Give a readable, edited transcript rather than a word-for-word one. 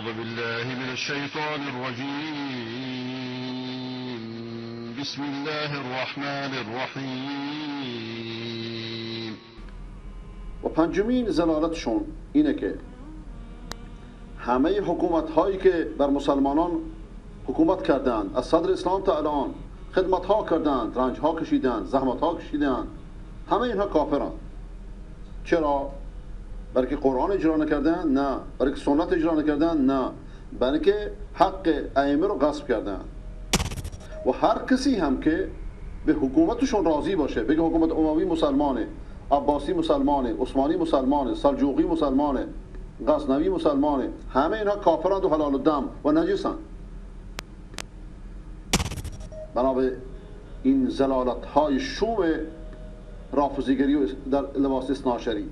أعوذ بالله من الشيطان الرجيم. بسم الله الرحمن الرحیم. و پنجمین ضلالتشون اینه که همه حکومت هایی که بر مسلمانان حکومت کردند از صدر اسلام تا الان خدمت ها کردند، رنج ها کشیدند، زحمت ها کشیدند، همه اینها کافرند. چرا؟ برای که قرآن اجرا نکردند؟ نه. برای که سنت اجرا نکردند؟ نه. برای که حق ائمه رو غصب کردند. و هر کسی هم که به حکومتشون راضی باشه، بگه حکومت اموی مسلمانه، عباسی مسلمانه، عثمانی مسلمانه، سلجوقی مسلمانه، غزنوی مسلمانه، همه اینها کافرند و حلال الدم و نجسند. بنابر این ضلالت های شوم رافضیگری در لباس اثناعشری